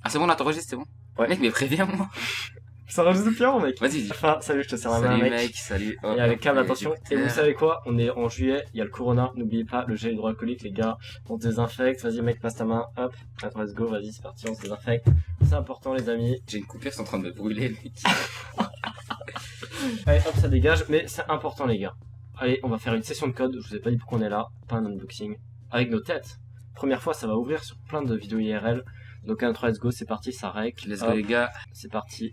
Ah, c'est bon, là, t'enregistres, c'est bon? Ouais. Mec, mais préviens-moi. Ça enregistre depuis avant, mec. Vas-y. Enfin, salut, je te sers la main, Salut, mec. mec, salut. Et avec câble, attention. Et vous écouteurs. savez quoi? On est en juillet, il y a le corona. N'oubliez pas le gel hydroalcoolique, les gars. On se désinfecte. Vas-y, mec, passe ta main. Hop. Attends, let's go. Vas-y, c'est parti, on se désinfecte. C'est important, les amis. J'ai une coupure, c'est en train de me brûler, mec. Allez, hop, ça dégage. Mais c'est important, les gars. Allez, on va faire une session de code. Je vous ai pas dit pourquoi on est là. Pas un unboxing. Avec nos têtes. Première fois, ça va ouvrir sur plein de vidéos IRL. Donc, 1, 3, let's go. C'est parti, ça rec. Let's go, Hop, les gars. c'est parti.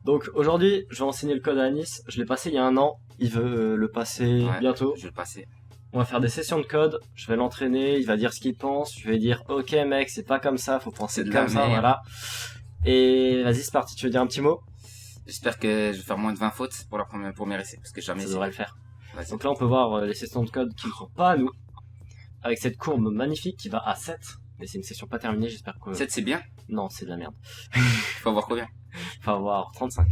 Donc aujourd'hui, je vais enseigner le code à Anis. Je l'ai passé il y a 1 an. Il veut le passer Ouais, bientôt. Je vais le passer. On va faire des sessions de code. Je vais l'entraîner. Il va dire ce qu'il pense. Je vais dire, ok mec, c'est pas comme ça. Faut penser C'est de la comme ça, merde. voilà. Et vas-y, c'est parti. Tu veux dire un petit mot? J'espère que je vais faire moins de 20 fautes pour le premier essai, parce que jamais Ça devrait le faire. Vas-y. Donc là, on peut voir les sessions de code qui ne sont pas à nous. Avec cette courbe magnifique qui va à 7. Mais c'est une session pas terminée. J'espère que... 7, c'est bien. Non, c'est de la merde. Faut avoir combien? Faut avoir 35.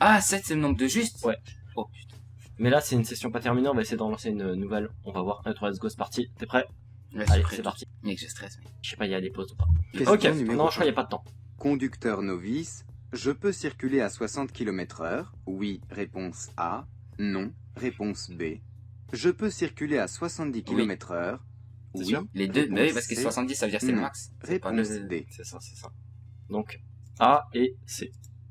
Ah, 7, c'est le nombre de juste? Ouais. Oh, putain. Mais là, c'est une session pas terminée. On va essayer d'en lancer une nouvelle. On va voir. 1, 3, let's go, c'est parti. T'es prêt? Ouais, Allez, prêt. c'est parti. Mec, je stresse, mec. Je sais pas, il y a des pauses ou pas. Question Ok, numéro non, je crois qu'il n'y a un. pas de temps. Conducteur novice, je peux circuler à 60 km/h? Oui, réponse A. Non, réponse B. Je peux circuler à 70 km/h? C'est Oui, sûr Les deux, mais oui, parce que C. 70, ça veut dire que c'est le Non. max. C'est pas le- Réponse D. C'est ça, c'est ça. Donc, A et C.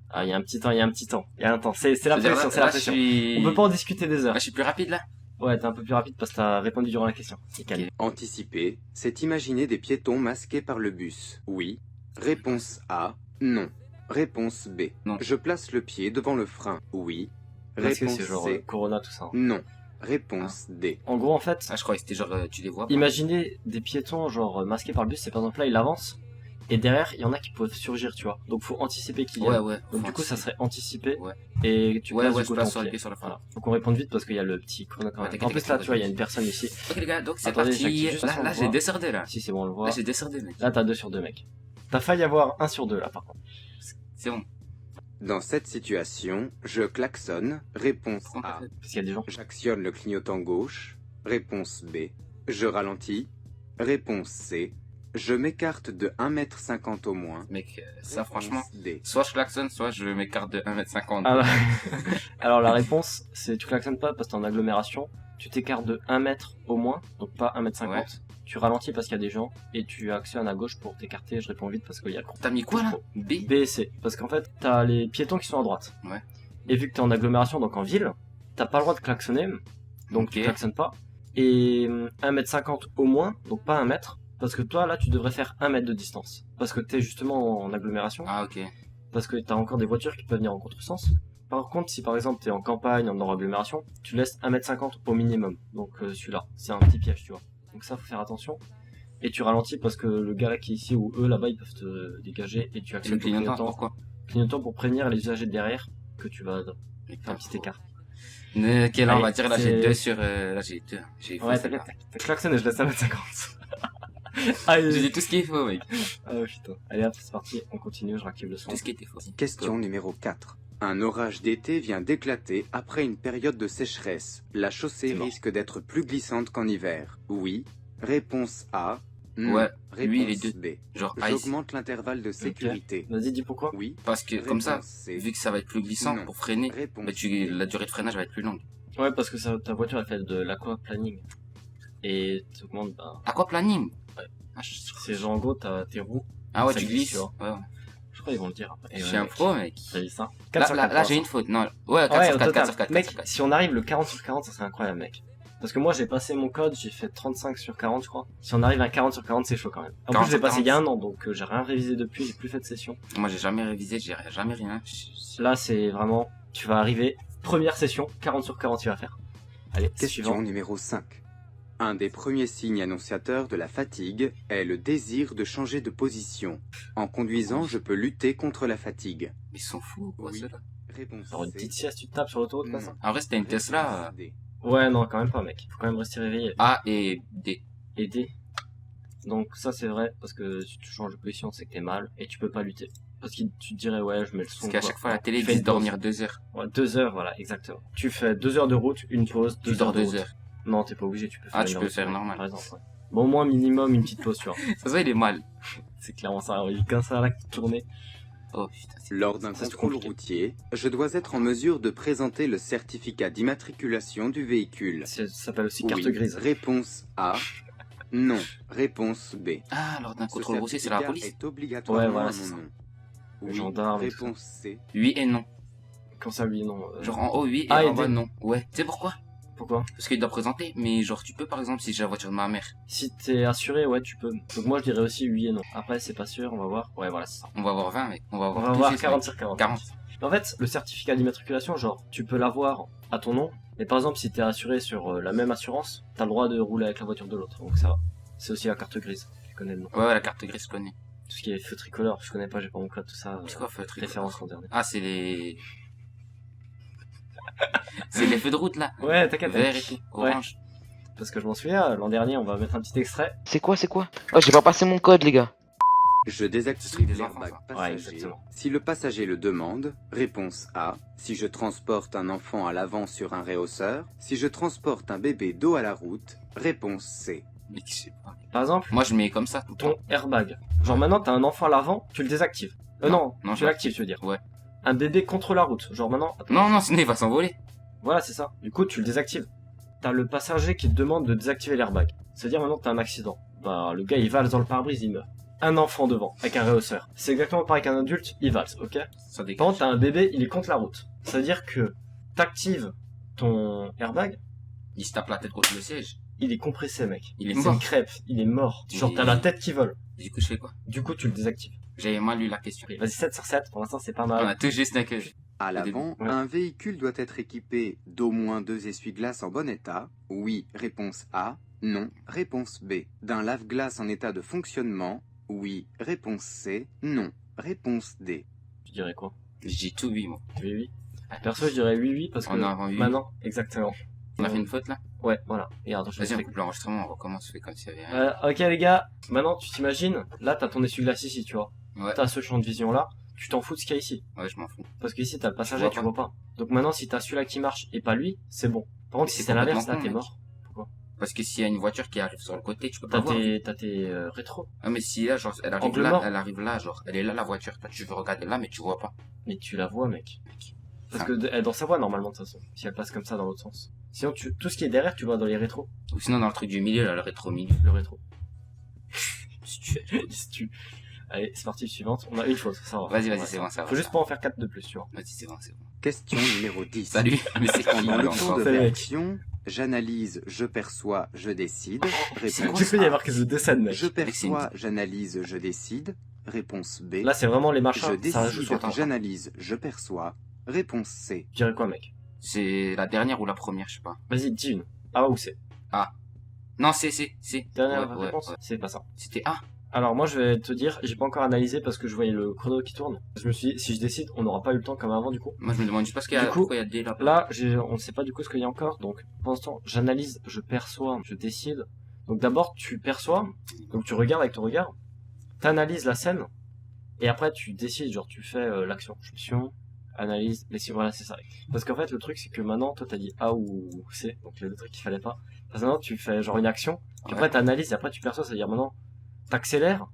Ah, il y a un petit temps, il y a un petit temps. Il y a un temps. C'est la C'est-à-dire, pression, là, c'est la là, pression. je suis- On peut pas en discuter des heures. Là, je suis plus rapide, là. Ouais, t'es un peu plus rapide parce que t'as répondu durant la question. Nickel. Ok. Anticiper, c'est imaginer des piétons masqués par le bus. Oui. Réponse A. Non. Réponse B. Non. Je place le pied devant le frein. Oui. Parce que Réponse c'est genre C. Corona, tout ça. Non. Réponse D. En gros, en fait, Ah, je croyais que c'était genre, tu les vois pas. imaginez des piétons genre masqués par le bus. C'est par exemple là, il avance. Et derrière, il y en a qui peuvent surgir, tu vois. Donc, faut anticiper qu'il y Ouais, a. ouais. Donc, faut du coup, ça anticiper. serait anticiper. Ouais. Et tu Ouais, places ouais, du je coup place ton sur le pied. pied sur le frein. Voilà. Faut qu'on réponde vite parce qu'il y a le petit chrono quand Ouais, même. t'inquiète, En plus, là, t'inquiète, tu vois, il y a une personne ici. Ok, les gars, donc c'est Attendez, parti. j'active juste Là, ça, on là, le j'ai voit. 2 sur 2, là. Si, c'est bon, on le voit. Là, j'ai 2 sur 2, mec. Là, t'as 2 sur 2, mec. T'as failli avoir 1 sur 2, là, par contre. C'est bon. Dans cette situation, je klaxonne. Réponse Comment t'as A. fait? Parce qu'il y a des gens. J'actionne le clignotant gauche. Réponse B. Je ralentis. Réponse C. Je m'écarte de 1,50 m au moins. Mec, ça, Réponse franchement, D. soit je klaxonne, soit je m'écarte de 1,50 m. Ah, bah. Alors, la réponse, c'est tu klaxonnes pas parce que t'es en agglomération. Tu t'écartes de 1 mètre au moins, donc pas 1,50 m. Ouais. Tu ralentis parce qu'il y a des gens. Et tu actionnes à gauche pour t'écarter. Je réponds vite parce qu'il y a le T'as mis quoi, là? B? B et C. Parce qu'en fait, t'as les piétons qui sont à droite. Ouais. Et vu que t'es en agglomération, donc en ville, t'as pas le droit de klaxonner. Donc tu Ok. klaxonnes pas. Et 1,50 m au moins, donc pas 1 mètre. Parce que toi, là, tu devrais faire 1 mètre de distance. Parce que t'es justement en agglomération. Ah, ok. Parce que t'as encore des voitures qui peuvent venir en contresens. Par contre, si par exemple t'es en campagne, en agglomération, tu laisses 1,50 m au minimum. Donc celui-là, c'est un petit piège, tu vois. Donc ça, faut faire attention. Et tu ralentis parce que le gars là qui est ici ou eux là-bas, ils peuvent te dégager et tu Et le actionnes ton clignotant, clignotant. pourquoi? Clignotant pour prévenir les usagers de derrière que tu vas faire un petit écart. Ok, là, on va Allez, dire, là, c'est- j'ai 2 sur... Là, j'ai 2. J'ai faux, Ouais, celle-là. t'inquiète. Je klaxonne et je laisse 1,50 m. Allez. J'ai dit tout ce qu'il faut, mec. Ah putain. Allez hop, c'est parti, on continue, je réactive le son. Tout ce qui était faux. Question numéro 4. Un orage d'été vient d'éclater après une période de sécheresse. La chaussée C'est mort. risque d'être plus glissante qu'en hiver. Oui. Réponse A. Non. Ouais, Réponse oui, les deux. B. Genre ice. J'augmente l'intervalle de sécurité. Vas-y, dis pourquoi. Oui. Parce que, comme ça, Réponse C. vu que ça va être plus glissant Non. pour freiner, Réponse bah, D. la durée de freinage va être plus longue. Ouais, parce que ta voiture elle fait de l'aquaplaning. Et tu augmentes, bah. Aquaplaning? Ouais. Ah, je... C'est genre en gros, t'as tes roues. ah ouais, ça tu glisse, glisses. tu vois. Ouais, ouais. Je crois qu'ils vont le dire après. Et Je ouais, suis un mec, pro, mec. T'as dit ça Là, j'ai une faute. Non, ouais, 4 Ouais, sur au 4, total. 4 sur 4, Mec, 4 sur 4. si on arrive le 40 sur 40, ça serait incroyable, mec. Parce que moi, j'ai passé mon code, j'ai fait 35 sur 40, je crois. Si on arrive à 40 sur 40, c'est chaud quand même. En 40 plus, j'ai sur passé il y a 40. 1 an, donc j'ai rien révisé depuis, j'ai plus fait de session. Moi, j'ai jamais révisé, j'ai jamais rien. Là, c'est vraiment, tu vas arriver, première session, 40 sur 40, tu vas faire. Allez, Question suivant. numéro 5. Un des premiers signes annonciateurs de la fatigue est le désir de changer de position. En conduisant, je peux lutter contre la fatigue. Mais ils sont fous, quoi, Oui. ceux-là. Réponse Genre une C. petite sieste, tu te tapes sur l'autoroute, quoi, Non. ça. En vrai, c'était une Tesla. Réponse D. Ouais, non, quand même pas, mec. Faut quand même rester réveillé. A et D. Et D. Donc ça, c'est vrai, parce que si tu changes de position, c'est que t'es mal, et tu peux pas lutter. Parce que tu te dirais, ouais, je mets le son. Parce qu'à quoi. chaque fois, la télé Tu fais dit une pause. dormir 2 heures. Ouais, 2 heures, voilà, exactement. Tu fais 2 heures de route, une pause, Tu 2 dors heures de 2 route. heures. Non, t'es pas obligé, tu peux faire Ah, une tu heure peux de faire sommeil, normal. Par exemple, ouais. Bon, au moins, minimum, une petite pause, tu vois. Ça se voit, il est mal. C'est clairement ça, il y a qu'un seul là qui tournait. Oh putain, c'est... Lors d'un Ça, c'est contrôle compliqué. routier, je dois être en mesure de présenter le certificat d'immatriculation du véhicule. Ça s'appelle aussi carte Oui. grise. Réponse A. Non. Réponse B. Ah, lors d'un Ce contrôle routier, c'est la certificat police. est obligatoirement Ouais, voilà, à c'est mon ça. nom. Le Oui. gendarme et tout Réponse C. Oui et non. Quand ça lui, non. Genre en haut, oui, et Ah, et en bas, des- non. Ouais. Tu sais pourquoi? Pourquoi? Parce qu'il doit présenter, mais genre, tu peux par exemple, si j'ai la voiture de ma mère, Si t'es assuré, ouais, tu peux. Donc moi, je dirais aussi oui et non. Après, c'est pas sûr, on va voir. Ouais, voilà, c'est ça. on va avoir 20, mec. On va On avoir va tout voir juste, 40 mec. sur 40. 40. En fait, le certificat d'immatriculation, genre, tu peux l'avoir à ton nom. Mais par exemple, si t'es assuré sur la même assurance, t'as le droit de rouler avec la voiture de l'autre. Donc ça va. C'est aussi la carte grise. Tu connais le nom. Ouais, la carte grise, je connais. Tout ce qui est feu tricolore, je connais pas, j'ai pas mon code, tout ça. C'est quoi, feu tricolore? Référence l'an dernier. Ah, c'est les... c'est les feux de route, là. Ouais, t'inquiète. Vert et tout. Ouais. Orange. Parce que je m'en souviens, l'an dernier, on va mettre un petit extrait. C'est quoi? Oh, j'ai pas passé mon code, les gars. Je C'est désactive des enfants, l'airbag ça. Ouais, passager exactement. si le passager le demande. Réponse A. Si je transporte un enfant à l'avant sur un rehausseur. Si je transporte un bébé dos à la route. Réponse C. Mais je sais pas. Par exemple, Moi, je mets comme ça tout le ton temps. airbag. Genre maintenant, t'as un enfant à l'avant, tu le désactives. Non, non, tu je l'actives, tu veux dire. Ouais. Un bébé contre la route. Genre maintenant, attends. Non, non, sinon il va s'envoler. Voilà, c'est ça. Du coup, tu le désactives. T'as le passager qui te demande de désactiver l'airbag. C'est-à-dire maintenant, t'as un accident. Bah, le gars, il valse dans le pare-brise, il meurt. Un enfant devant, avec un rehausseur. C'est exactement pareil qu'un adulte, il valse, ok? Ça Par dégage. contre, t'as un bébé, il est contre la route. C'est-à-dire que t'actives ton airbag, Il se tape la tête contre le siège. il est compressé, mec. Il est C'est mort. une crêpe, il est mort. Genre, Et- t'as la tête qui vole. Du coup, je fais quoi? Du coup, tu le désactives. J'avais mal lu la question. Vas-y, 7 sur 7, pour l'instant, c'est pas On mal. a tout juste un que... À Au l'avant, début, ouais. un véhicule doit être équipé d'au moins 2 essuie-glaces en bon état. Oui. Réponse A. Non. Réponse B. D'un lave-glace en état de fonctionnement. Oui. Réponse C. Non. Réponse D. Tu dirais quoi? Je dis tout oui, moi. Oui, oui. Perso, je dirais oui, oui, parce que On a avant oui. maintenant, exactement. On a fait une faute là? Ouais, voilà. Regarde, je Vas-y, on fais- coupe l'enregistrement, on recommence, on fait comme s'il y avait rien. Ok les gars, maintenant tu t'imagines, là t'as ton essuie-glace ici, tu vois. Ouais, T'as ce champ de vision là, tu t'en fous de ce qu'il y a ici. ouais, je m'en fous. Parce que ici t'as le passager, vois tu pas. vois pas. Donc maintenant si t'as celui-là qui marche et pas lui, c'est bon. Par contre Mais si c'est c'est l'inverse, là complètement t'es con, mort. Parce que s'il y a une voiture qui arrive sur le côté, tu peux pas T'as voir. tes rétros. Ah, mais si là, genre, Angle mort. elle arrive là, genre, elle est là la voiture. Toi, tu veux regarder là, mais tu vois pas. Mais tu la vois mec. Parce Ah. que elle est dans sa voie normalement de toute façon, si elle passe comme ça dans l'autre sens. Sinon tout ce qui est derrière tu vois dans les rétros, Ou sinon, dans le truc du milieu, là, le rétro-milieu. le rétro. Si tu Si tu- Allez, c'est parti, suivante. On a une faute, ça va. Vas-y, Ouais, vas-y, c'est bon, ça va. Faut juste pas en faire 4 de plus, tu vois. Vas-y, c'est bon, c'est bon. Question numéro 10. Salut, mais c'est qui, Pendant lui, le encore? temps de C'est mec. réaction, j'analyse, je perçois, je décide. c'est Réponse quoi Du coup, il y A. a marqué The Descent, mec. Je perçois, j'analyse, je décide. Réponse B. Là, c'est vraiment les Je machins, ça rajoute décide, sur ton temps. j'analyse, je perçois. Réponse C. Tu dirais quoi, mec? C'est la dernière ou la première, je sais pas. Vas-y, dis une. A ou C? Non, c'est. Dernière Ouais, réponse? ouais. C'est pas ça. C'était A. Alors, moi, je vais te dire, j'ai pas encore analysé parce que je voyais le chrono qui tourne. Je me suis dit, si je décide, on n'aura pas eu le temps comme avant, du coup. Moi, je me demande juste parce qu'il y a, Du coup, pourquoi il y a des là. Là, on ne sait pas du coup ce qu'il y a encore, donc, pour l'instant, j'analyse, je perçois, je décide. Donc, d'abord, tu perçois, donc tu regardes avec ton regard, t'analyses la scène, et après, tu décides, genre, tu fais l'action. Analyse, décide, voilà, c'est ça. Parce qu'en fait, le truc, c'est que maintenant, toi, t'as dit A ou C, donc le truc qu'il fallait pas. Parce que maintenant, tu fais genre une action, puis Ouais. après, t'analyses, et après, tu perçois, c'est-à-dire maintenant, t'accélères,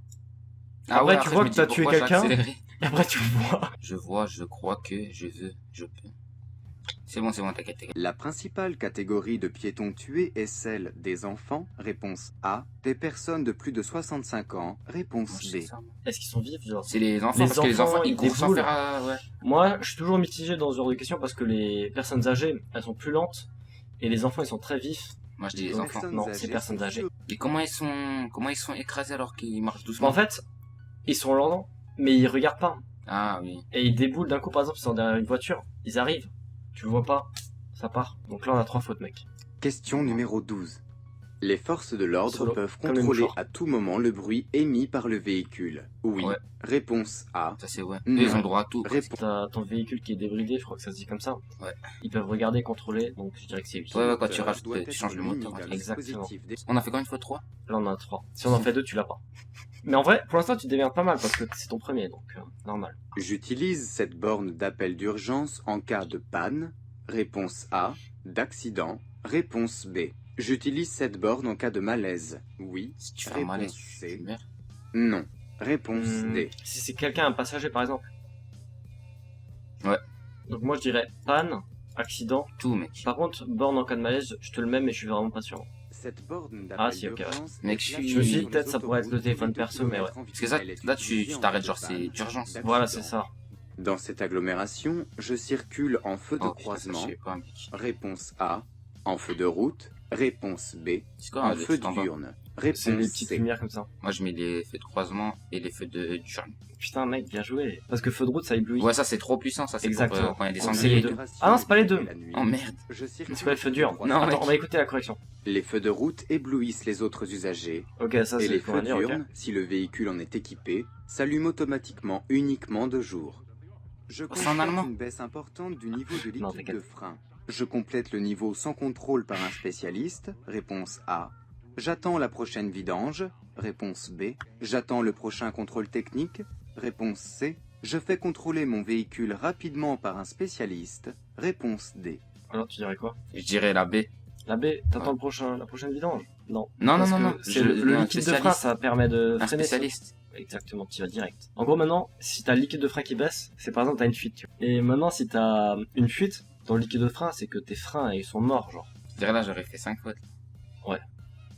Ah après, ouais, tu vois je me que t'as dis tué pourquoi j'ai quelqu'un. accéléré. et après, tu vois. Je vois, je crois que, je veux, je peux. C'est bon, t'inquiète, t'inquiète. La principale catégorie de piétons tués est celle des enfants. Réponse A. Des personnes de plus de 65 ans. Moi, Réponse je sais B. ça, moi. Est-ce qu'ils sont vifs, genre? C'est les enfants, Les parce que les enfants, enfants, ils ils courent sans déboulent. faire, ouais. Moi, je suis toujours mitigé dans ce genre de questions parce que les personnes âgées, elles sont plus lentes, et les enfants, ils sont très vifs. Moi, je dis les Donc, enfants. non, c'est personnes âgées. Et comment ils sont écrasés alors qu'ils marchent doucement? En fait, ils sont lents, mais ils regardent pas. Ah oui. Et ils déboulent d'un coup, par exemple, ils sont derrière une voiture, ils arrivent, tu le vois pas, ça part. Donc là, on a 3 fautes, mec. Question numéro 12. Les forces de l'ordre Solo, peuvent comme les contrôler mouchoirs. à tout moment le bruit émis par le véhicule. Oui. Ouais. Réponse A. Ça c'est ouais. Non. Eux, ils ont droit à tout. Réponse T'as ton véhicule qui est débridé, je crois que ça se dit comme ça. Ouais. Ils peuvent regarder, contrôler, donc je dirais que c'est 8. Ouais, ouais, quand tu rajoutes, doit tu être changes le muni moteur. d'un ouais. Exactement. dispositif d'é- On a fait combien de fois 3? Là, on en a 3. Si on en fait 2, tu l'as pas. Mais en vrai, pour l'instant, tu te démerdes pas mal parce que c'est ton premier, donc normal. J'utilise cette borne d'appel d'urgence en cas de panne. Réponse A. D'accident. Réponse B. J'utilise cette borne en cas de malaise. Oui. Si tu fais un malaise, Réponse tu C. meurs. Non. Réponse D. Si c'est quelqu'un, un passager par exemple. Ouais. Donc moi je dirais panne, accident. Tout, mec. Par contre, borne en cas de malaise, je te le mets mais je suis vraiment pas sûr. Cette borne Ah, si, ok, ouais. d'urgence Mec, est je placée me suis dit, sur les peut-être ça pourrait être le autoroutes téléphone de perso, mais ouais. kilomètres en Parce que ça, ville. Elle est là, tu utilisée en t'arrêtes, cas genre, de c'est panne, d'urgence. Voilà, c'est d'accident. ça. Dans cette agglomération, je circule en feu de Oh, putain, ça, je croisement. sais pas, mec. Réponse A. En feu de route. Réponse B. C'est quoi, En un feu tout en bas? diurne. C'est Réponse les petites C. lumières comme ça. Moi, je mets les feux de croisement et les feux de diurne. Putain mec, bien joué. Parce que feu de route ça éblouit. Ouais, ça, c'est trop puissant, ça, c'est pour Exactement. quand il y a des Donc, c'est sangliers. les deux. Ah non, c'est pas les deux. Oh merde. C'est pas le feu dur. Non, Attends, mec. on va écouter la correction. Les feux de route éblouissent les autres usagers. Ok, ça Et c'est les ce qu'on feux va dire, ok. diurnes, si le véhicule en est équipé, s'allument automatiquement uniquement de jour. Je C'est en constate allemand. une baisse importante du niveau de Non, liquide t'inquiète. de frein. Je complète le niveau sans contrôle par un spécialiste. Réponse A. J'attends la prochaine vidange. Réponse B. J'attends le prochain contrôle technique. Réponse C. Je fais contrôler mon véhicule rapidement par un spécialiste. Réponse D. Alors tu dirais quoi? Je dirais la B. La B, t'attends la prochaine vidange? Non. Non, non, Parce non, que non. C'est le un liquide de frein, spécialiste. ça permet de Un freiner. spécialiste. Exactement, tu vas direct. En gros maintenant, si t'as le liquide de frein qui baisse, c'est par exemple t'as une fuite. Tu vois. Et maintenant si t'as une fuite dans le liquide de frein, c'est que tes freins ils sont morts genre. Je dirais là, j'aurais fait 5 fautes.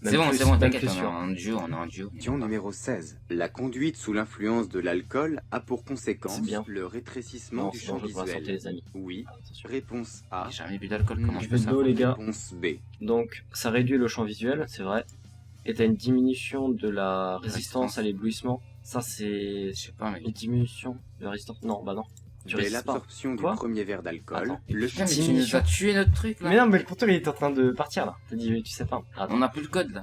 Même plus, C'est bon, même t'inquiète, plus on est sûr. en duo, on est en duo. Question numéro 16. La conduite sous l'influence de l'alcool a pour conséquence C'est bien. le rétrécissement Non, du c'est champ dangereux pour la santé visuel. les amis. Oui. Attention. Réponse A. J'ai jamais bu d'alcool, comment Je je vais peux de l'eau savoir? les gars. Réponse B. Donc ça réduit le champ visuel, c'est vrai. Et t'as une diminution de la résistance à l'éblouissement. Ça c'est Je sais pas, mais... une diminution de la résistance. Non, bah non. Tu Dès résistes pas. l'absorption du Quoi premier verre d'alcool, Attends. le Putain, champ mais tu nous as tué notre truc, là. Mais non, mais le compteur il est en train de partir là. T'as dit, tu sais pas. Attends. On a plus le code, là.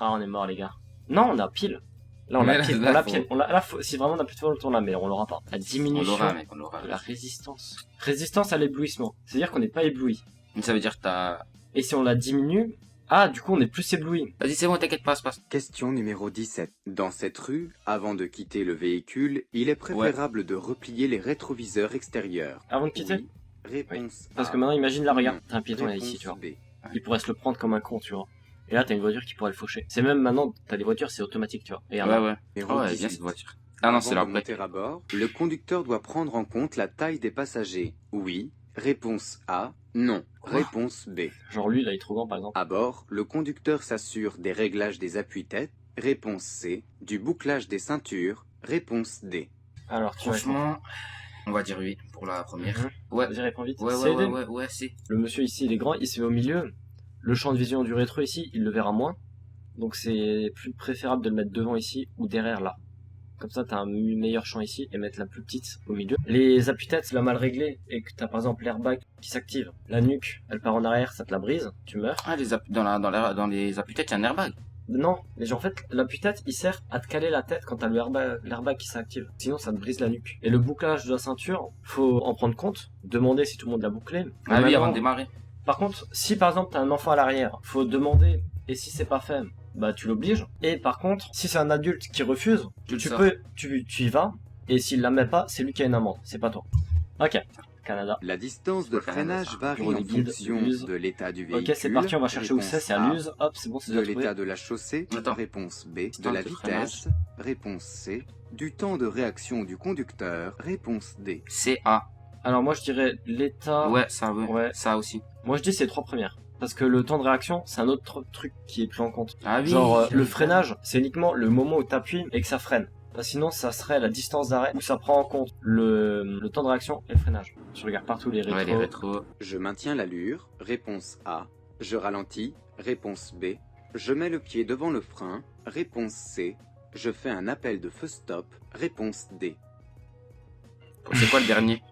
Ah, on est mort les gars. Non, on a pile. Là, on Mais a là, pile. là, On a faut- pile. Là, si vraiment on a plus de fois, on le tourne là, mais on l'aura pas. La On diminution l'aura, mec, on l'aura. de la résistance. Résistance à l'éblouissement. C'est-à-dire qu'on n'est pas ébloui. Ça veut dire que t'as... Et si on la diminue, ah, du coup, on est plus ébloui. Vas-y, c'est bon, t'inquiète pas, passe. Question numéro 17. Dans cette rue, avant de quitter le véhicule, il est préférable de replier les rétroviseurs extérieurs. Avant de quitter. Oui. Réponse Parce A. que maintenant, imagine là, regarde. Non. T'as un piéton là Réponse ici, tu vois. B. Il pourrait se le prendre comme un con, tu vois. Et là, t'as une voiture qui pourrait le faucher. C'est même maintenant, t'as des voitures, c'est automatique, tu vois. Et Ouais, ouais. Numéro Oh, elle est 18. bien, cette voiture. Ah non, c'est Avant la de break. monter à bord, le conducteur doit prendre en compte la taille des passagers. Oui. Réponse A. Non. Quoi Réponse B. Genre lui, là, il est trop grand, par exemple. À bord, le conducteur s'assure des réglages des appuis-têtes. Réponse C. Du bouclage des ceintures. Réponse D. Alors, tu vois. Franchement, on va dire oui pour la première. Ouais. Vas-y, réponds vite. Ouais, C'est ouais, ouais, aidé. ouais, c'est. Le monsieur ici, il est grand, il se met au milieu. Le champ de vision du rétro ici, il le verra moins. Donc c'est plus préférable de le mettre devant ici ou derrière là. Comme ça, t'as un meilleur champ ici et mettre la plus petite au milieu. Les appuis-têtes, c'est la mal réglé et que t'as par exemple l'airbag qui s'active. La nuque, elle part en arrière, ça te la brise, tu meurs. Ah, dans les appuis-têtes, il y a un airbag. Non, mais en fait, l'appui-tête, il sert à te caler la tête quand t'as l'airbag qui s'active. Sinon, ça te brise la nuque. Et le bouclage de la ceinture, faut en prendre compte. Demander si tout le monde l'a bouclé. Ah oui, Maintenant, avant de démarrer. Par contre, si par exemple t'as un enfant à l'arrière, faut demander, et si c'est pas fait, bah tu l'obliges. Et par contre, si c'est un adulte qui refuse, Tu le tu sors. peux, tu y vas, et s'il la met pas, c'est lui qui a une amende, c'est pas toi. Ok, Canada. La distance de peux faire freinage ça. varie Bureau en des guides, fonction Luz. de l'état du véhicule. Ok, c'est parti, on va chercher où c'est, c'est à Réponse A. Luz, hop, c'est bon, c'est De déjà trouvé. l'état de la chaussée. Attends. Réponse B. De Distance la de vitesse. Réponse C. Du temps de réaction du conducteur. Réponse D. CA. Alors moi je dirais l'état, Ouais, ça, ouais. Ouais. Ça aussi. moi je dis c'est les trois premières. Parce que le temps de réaction, c'est un autre truc qui est pris en compte. Ah oui. Genre, le freinage, c'est uniquement le moment où t'appuies et que ça freine. Sinon, ça serait la distance d'arrêt où ça prend en compte le temps de réaction et le freinage. Tu regardes partout les rétros. Ouais, les rétros. Je maintiens l'allure. Réponse A. Je ralentis. Réponse B. Je mets le pied devant le frein. Réponse C. Je fais un appel de feu stop. Réponse D. C'est quoi le dernier?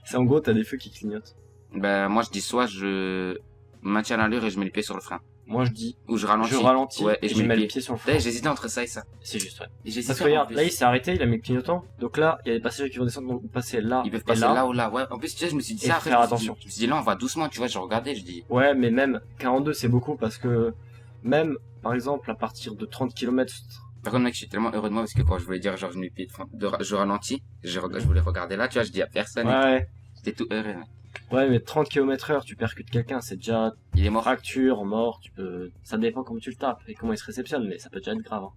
C'est en gros, t'as des feux qui clignotent. Ben, moi, je dis soit je maintiens l'allure et je mets le pied sur le frein. Moi, je dis, Ou je ralentis. je ralentis Ouais, et je mets le pied sur le frein. D'ailleurs, j'hésitais entre ça et ça. C'est juste, ouais. Et j'hésitais Parce que en regarde, plus. là, il s'est arrêté, il a mis le clignotant. Donc là, il y a des passagers qui vont descendre, donc passer là Ils peuvent et passer là. là ou là. Ouais, en plus, tu sais, je me suis dit Et ça. faire après, attention. Je me suis dit là, on va doucement, tu vois, je regardais, je dis. Ouais, mais même 42, c'est beaucoup parce que même, par exemple, à partir de 30 km, Par contre, mec, je suis tellement heureux de moi parce que quand je voulais dire, genre, je mets le pied je ralentis, je voulais regarder là, tu vois, je dis à personne. ouais, J'étais tout heureux, mec. ouais, mais 30 km/h, tu percutes quelqu'un, c'est déjà Il est mort. fracture, mort, tu peux, ça dépend comment tu le tapes et comment il se réceptionne, mais ça peut déjà être grave. Hein.